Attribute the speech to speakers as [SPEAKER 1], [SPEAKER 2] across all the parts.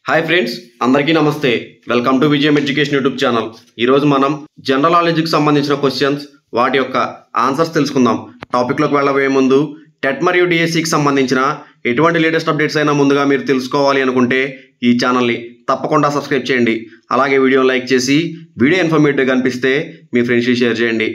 [SPEAKER 1] Hi friends, అందరికీ నమస్తే. Welcome to విజయం ఎడ్యుకేషన్ యూట్యూబ్ ఛానల్. ఈరోజు మనం జనరల్ నాలెడ్జ్కి సంబంధించిన క్వశ్చన్స్, వాటి యొక్క ఆన్సర్స్ తెలుసుకుందాం. టాపిక్లోకి వెళ్ళబోయే ముందు టెట్ మరియు డిఎస్సికి సంబంధించిన ఎటువంటి లేటెస్ట్ అప్డేట్స్ అయినా ముందుగా మీరు తెలుసుకోవాలి అనుకుంటే ఈ ఛానల్ని తప్పకుండా సబ్స్క్రైబ్ చేయండి. అలాగే వీడియోని లైక్ చేసి వీడియో ఇన్ఫర్మేటివ్గా అనిపిస్తే మీ ఫ్రెండ్స్కి షేర్ చేయండి.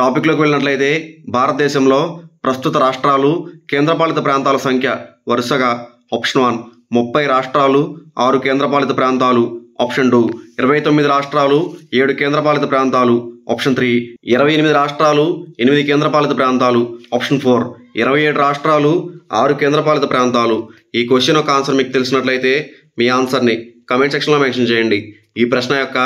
[SPEAKER 1] టాపిక్లోకి వెళ్ళినట్లయితే భారతదేశంలో ప్రస్తుత రాష్ట్రాలు, కేంద్రపాలిత ప్రాంతాల సంఖ్య వరుసగా ఆప్షన్ 1 30 రాష్ట్రాలు, 6 కేంద్రపాలిత ప్రాంతాలు. ఆప్షన్ 2 29 రాష్ట్రాలు, 7 కేంద్రపాలిత ప్రాంతాలు. ఆప్షన్ 3 28 రాష్ట్రాలు, 8 కేంద్రపాలిత ప్రాంతాలు. ఆప్షన్ 4 27 రాష్ట్రాలు, 6 కేంద్రపాలిత ప్రాంతాలు. ఈ క్వశ్చన్ యొక్క ఆన్సర్ మీకు తెలిసినట్లయితే మీ ఆన్సర్ని కమెంట్ సెక్షన్లో మెన్షన్ చేయండి. ఈ ప్రశ్న యొక్క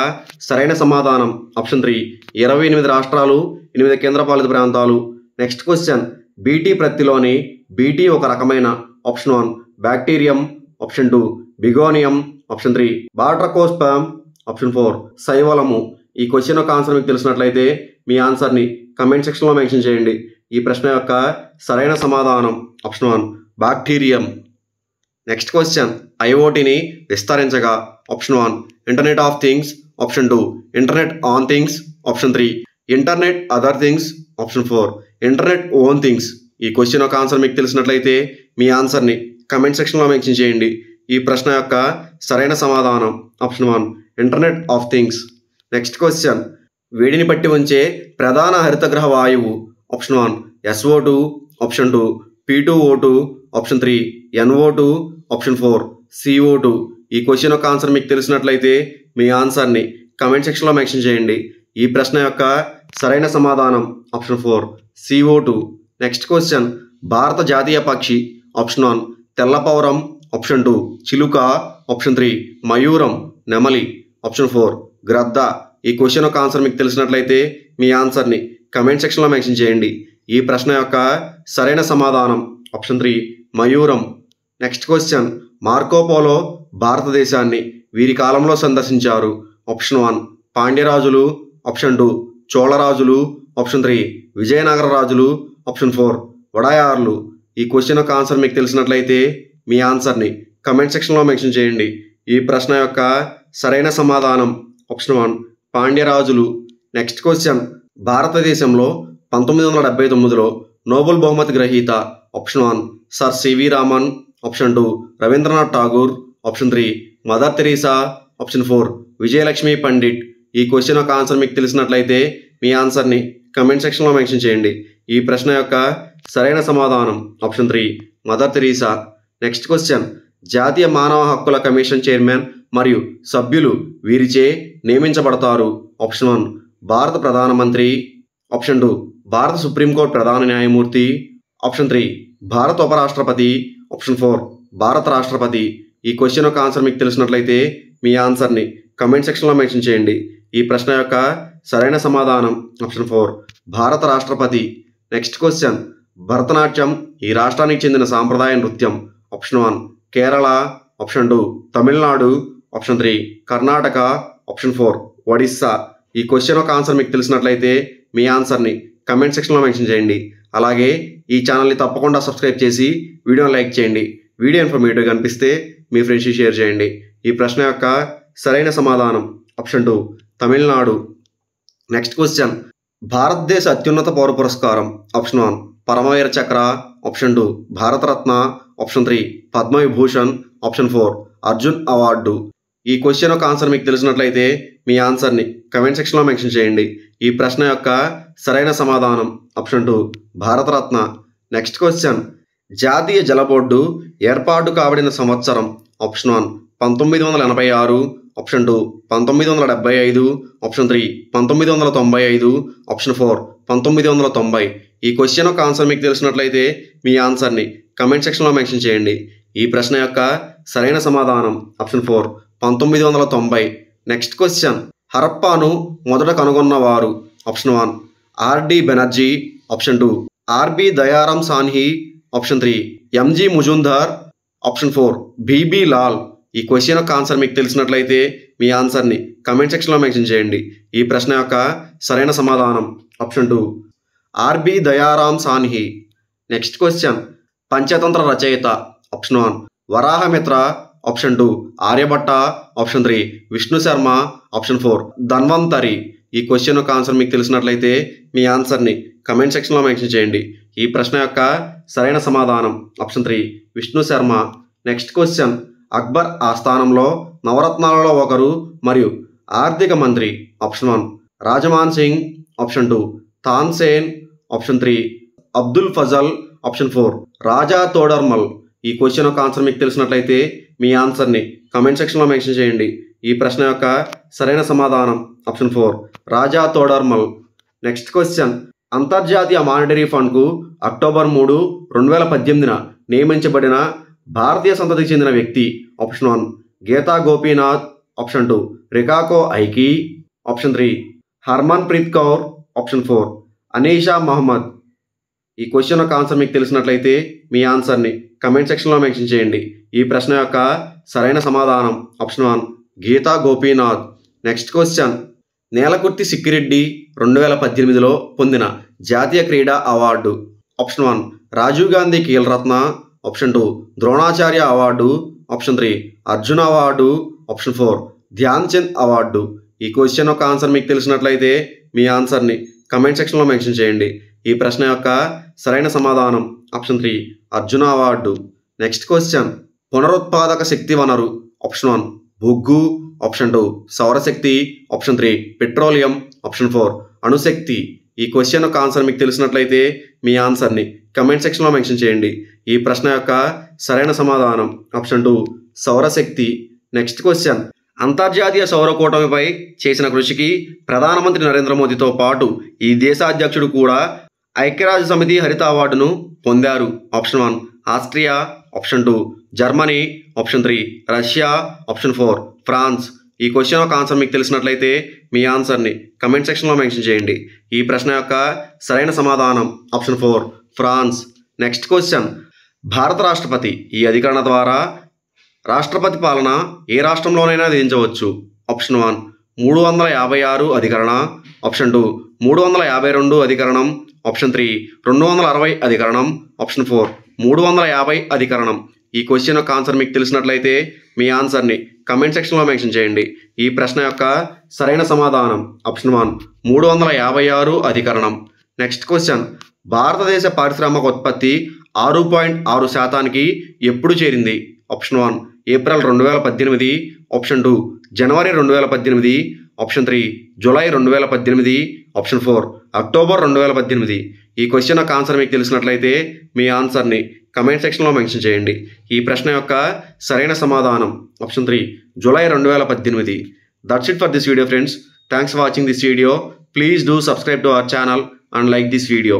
[SPEAKER 1] సరైన సమాధానం ఆప్షన్ 3 28 రాష్ట్రాలు, 8 కేంద్రపాలిత ప్రాంతాలు. నెక్స్ట్ క్వశ్చన్, బీటీ ప్రత్తిలోని బీటీ ఒక రకమైన. Option 1 bacterium. ఆప్షన్ 2 బిగోనియం. ఆప్షన్ 3 బాట్రకోస్పమ్. ఆప్షన్ 4 శైవలము. ఈ క్వశ్చన్ యొక్క ఆన్సర్ మీకు తెలిసినట్లయితే మీ ఆన్సర్ని కమెంట్ సెక్షన్లో మెన్షన్ చేయండి. ఈ ప్రశ్న యొక్క సరైన సమాధానం ఆప్షన్ 1 బ్యాక్టీరియం. నెక్స్ట్ క్వశ్చన్, ఐఓటీని విస్తరించగా. Option 1 internet of things. Option 2 internet on things. Option 3 internet other things. Option 4 internet own things. ఈ క్వశ్చన్ యొక్క ఆన్సర్ మీకు తెలిసినట్లయితే మీ ఆన్సర్ని కమెంట్ సెక్షన్లో మెన్షన్ చేయండి. ఈ ప్రశ్న యొక్క సరైన సమాధానం option 1 internet of things. Next question, వేడిని పట్టి ఉంచే ప్రధాన హరితగృహ వాయువు. Option 1 SO2. Option 2 P2O2. Option 3 NO2. Option 4 CO2. ఈ క్వశ్చన్ యొక్క ఆన్సర్ మీకు తెలిసినట్లయితే మీ ఆన్సర్ని కమెంట్ సెక్షన్లో మెన్షన్ చేయండి. ఈ ప్రశ్న యొక్క సరైన సమాధానం ఆప్షన్ 4 CO2. నెక్స్ట్ క్వశ్చన్, భారత జాతీయ పక్షి. ఆప్షన్ 1 తెల్లపౌరం. ఆప్షన్ 2 చిలుక. ఆప్షన్ 3 మయూరం నెమలి. ఆప్షన్ 4 గ్రద్ద. ఈ క్వశ్చన్ యొక్క ఆన్సర్ మీకు తెలిసినట్లయితే మీ ఆన్సర్ని కమెంట్ సెక్షన్లో మెన్షన్ చేయండి. ఈ ప్రశ్న యొక్క సరైన సమాధానం ఆప్షన్ 3 మయూరం. నెక్స్ట్ క్వశ్చన్, మార్కోపోలో భారతదేశాన్ని వీరి కాలంలో సందర్శించారు. ఆప్షన్ 1 పాండ్యరాజులు. ఆప్షన్ 2 చోళరాజులు. ఆప్షన్ 3 విజయనగర రాజులు. ఆప్షన్ 4 వడయార్లు. ఈ క్వశ్చన్ యొక్క ఆన్సర్ మీకు తెలిసినట్లయితే మీ ఆన్సర్ని కమెంట్ సెక్షన్లో మెన్షన్ చేయండి. ఈ ప్రశ్న యొక్క సరైన సమాధానం ఆప్షన్ 1 పాండ్యరాజులు. నెక్స్ట్ క్వశ్చన్, భారతదేశంలో 1979లో నోబెల్ బహుమతి గ్రహీత. Option 1 sir C V Raman. Option 2 Rabindranath Tagore. Option 3 mother Teresa. Option 4 Vijayalakshmi Pandit. ఈ క్వశ్చన్ యొక్క ఆన్సర్ మీకు తెలిసినట్లయితే మీ ఆన్సర్ని కమెంట్ సెక్షన్లో మెన్షన్ చేయండి. ఈ ప్రశ్న యొక్క సరైన సమాధానం option 3 mother Teresa. Next question, జాతీయ మానవ హక్కుల కమిషన్ చైర్మన్ మరియు సభ్యులు వీరిచే నియమించబడతారు. ఆప్షన్ 1 భారత ప్రధానమంత్రి. ఆప్షన్ 2 భారత సుప్రీంకోర్టు ప్రధాన న్యాయమూర్తి. ఆప్షన్ 3 భారత ఉపరాష్ట్రపతి. ఆప్షన్ 4 భారత రాష్ట్రపతి. ఈ క్వశ్చన్ యొక్క ఆన్సర్ మీకు తెలిసినట్లయితే మీ ఆన్సర్ని కమెంట్ సెక్షన్లో మెన్షన్ చేయండి. ఈ ప్రశ్న యొక్క సరైన సమాధానం ఆప్షన్ 4 భారత రాష్ట్రపతి. నెక్స్ట్ క్వశ్చన్, భరతనాట్యం ఈ రాష్ట్రానికి చెందిన సాంప్రదాయ నృత్యం. Option 1 Kerala. Option 2 Tamil Nadu. Option 3 Karnataka. Option 4 Odisha. ఈ క్వశ్చన్ యొక్క ఆన్సర్ మీకు తెలిసినట్లయితే మీ ఆన్సర్ని కమెంట్ సెక్షన్లో మెన్షన్ చేయండి. అలాగే ఈ ఛానల్ని తప్పకుండా సబ్స్క్రైబ్ చేసి వీడియోని లైక్ చేయండి. వీడియో ఇన్ఫర్మేటివ్గా అనిపిస్తే మీ ఫ్రెండ్స్కి షేర్ చేయండి. ఈ ప్రశ్న యొక్క సరైన సమాధానం ఆప్షన్ 2 తమిళనాడు. నెక్స్ట్ క్వశ్చన్, భారతదేశ అత్యున్నత పౌర పురస్కారం. ఆప్షన్ 1 పరమవీర చక్ర. Option 2 Bharat Ratna. Option 3 Padma Vibhushan. Option 4 Arjun award. ఈ క్వశ్చన్ యొక్క ఆన్సర్ మీకు తెలిసినట్లయితే మీ ఆన్సర్ని కమెంట్ సెక్షన్లో మెన్షన్ చేయండి. ఈ ప్రశ్న యొక్క సరైన సమాధానం ఆప్షన్ 2 భారతరత్న. నెక్స్ట్ క్వశ్చన్, జాతీయ జల బోర్డు ఏర్పాటు కాబడిన సంవత్సరం. ఆప్షన్ 1 1986. ఆప్షన్ 2 1975. ఆప్షన్ 3 1995. ఆప్షన్ 4 1990. ఈ క్వశ్చన్ యొక్క ఆన్సర్ మీకు తెలిసినట్లయితే మీ ఆన్సర్ని కమెంట్ సెక్షన్లో మెన్షన్ చేయండి. ఈ ప్రశ్న యొక్క సరైన సమాధానం ఆప్షన్ 4 1990. నెక్స్ట్ క్వశ్చన్, హరప్పాను మొదట కనుగొన్నవారు. Option 1 RD Banerjee. Option 2 RB Dayaram Sahni. Option 3 MG Majumdar. Option 4 BB Lal. ఈ క్వశ్చన్ యొక్క ఆన్సర్ మీకు తెలిసినట్లయితే మీ ఆన్సర్ని కమెంట్ సెక్షన్లో మెన్షన్ చేయండి. ఈ ప్రశ్న యొక్క సరైన సమాధానం option 2 RB Dayaram Sahni. Next question, Panchatantra రచయిత. Option 1 Varahamitra. Option 2 Aryabhata, option 3 Vishnu Sharma, option 4 Dhanvantari. ఈ క్వశ్చన్ యొక్క ఆన్సర్ మీకు తెలిసినట్లయితే మీ ఆన్సర్ని కమెంట్ సెక్షన్లో మెన్షన్ చేయండి. ఈ ప్రశ్న యొక్క సరైన సమాధానం option 3 Vishnu Sharma. Next question, Akbar ఆస్థానంలో నవరత్నాలలో ఒకరు మరియు ఆర్థిక మంత్రి. Option 1 Raja Man Singh, option 2 Tansen, option 3 Abdul Fazal, option 4 Raja Todarmal. ఈ క్వశ్చన్ యొక్క ఆన్సర్ మీకు తెలిసినట్లయితే మీ ఆన్సర్ని కమెంట్ సెక్షన్లో మెన్షన్ చేయండి. ఈ ప్రశ్న యొక్క సరైన సమాధానం option 4 Raja Todarmal. Next question, అంతర్జాతీయ మానిటరీ ఫండ్కు అక్టోబర్ 3, 2018 నియమించబడిన భారతీయ సంతతికి చెందిన వ్యక్తి. Option 1 Geeta Gopinath, option 2 Rikako Ikee, option 3 Harman Preet Kaur, option 4 Anisha Mohammed. ఈ క్వశ్చన్ యొక్క ఆన్సర్ మీకు తెలిసినట్లయితే మీ ఆన్సర్ని కమెంట్ సెక్షన్లో మెన్షన్ చేయండి. ఈ ప్రశ్న యొక్క సరైన సమాధానం option 1 Geeta Gopinath. Next question, Nelakurthi Sikki Reddy 2018లో పొందిన జాతీయ క్రీడా award. Option 1 Rajiv Gandhi Khel Ratna, option 2 Dronacharya award, option 3 Arjuna award, option 4 Dhyan Chand award. ఈ క్వశ్చన్ యొక్క ఆన్సర్ మీకు తెలిసినట్లయితే మీ ఆన్సర్ని కమెంట్ సెక్షన్లో మెన్షన్ చేయండి. ఈ ప్రశ్న యొక్క సరైన సమాధానం option 3 Arjuna award. Next question, పునరుత్పాదక శక్తి వనరు. ఆప్షన్ 1 బొగ్గు, ఆప్షన్ 2 సౌరశక్తి, ఆప్షన్ 3 పెట్రోలియం, ఆప్షన్ 4 అణుశక్తి. ఈ క్వశ్చన్ యొక్క ఆన్సర్ మీకు తెలిసినట్లయితే మీ ఆన్సర్ని కమెంట్ సెక్షన్లో మెన్షన్ చేయండి. ఈ ప్రశ్న యొక్క సరైన సమాధానం ఆప్షన్ 2 సౌరశక్తి. నెక్స్ట్ క్వశ్చన్, అంతర్జాతీయ సౌర కూటమిపై చేసిన కృషికి ప్రధానమంత్రి నరేంద్ర మోదీతో పాటు ఈ దేశ అధ్యక్షుడు కూడా ఐక్యరాజ్య సమితి హరిత అవార్డును పొందారు. Option 1 Austria, option 2 Germany, option 3 Russia, option 4 France. ఈ క్వశ్చన్ యొక్క ఆన్సర్ మీకు తెలిసినట్లయితే మీ ఆన్సర్ని కమెంట్ సెక్షన్లో మెన్షన్ చేయండి. ఈ ప్రశ్న యొక్క సరైన సమాధానం ఆప్షన్ 4 ఫ్రాన్స్. నెక్స్ట్ క్వశ్చన్, భారత రాష్ట్రపతి ఈ అధికరణ ద్వారా రాష్ట్రపతి పాలన ఏ రాష్ట్రంలోనైనా విధించవచ్చు. ఆప్షన్ 1 356 అధికరణ, ఆప్షన్ 2 352 అధికరణం, ఆప్షన్ 3 260 అధికరణం, ఆప్షన్ 4 350 అధికరణం. ఈ క్వశ్చన్ యొక్క ఆన్సర్ మీకు తెలిసినట్లయితే మీ ఆన్సర్ని కమెంట్ సెక్షన్లో మెన్షన్ చేయండి. ఈ ప్రశ్న యొక్క సరైన సమాధానం ఆప్షన్ 1 356 అధికరణం. నెక్స్ట్ క్వశ్చన్, భారతదేశ పారిశ్రామిక ఉత్పత్తి 6.6% ఎప్పుడు చేరింది. ఆప్షన్ 1 ఏప్రిల్ 2018, ఆప్షన్ 2 జనవరి 2018, ఆప్షన్ 3 జూలై 2018, ఆప్షన్ 4 అక్టోబర్ 2018. ఈ క్వశ్చన్ యొక్క ఆన్సర్ మీకు తెలిసినట్లయితే మీ ఆన్సర్ని కమెంట్ సెక్షన్లో మెన్షన్ చేయండి. ఈ ప్రశ్న యొక్క సరైన సమాధానం option 3 July 2018. That's it for this video friends. Thanks for watching this video. Please do subscribe to our channel and like this video.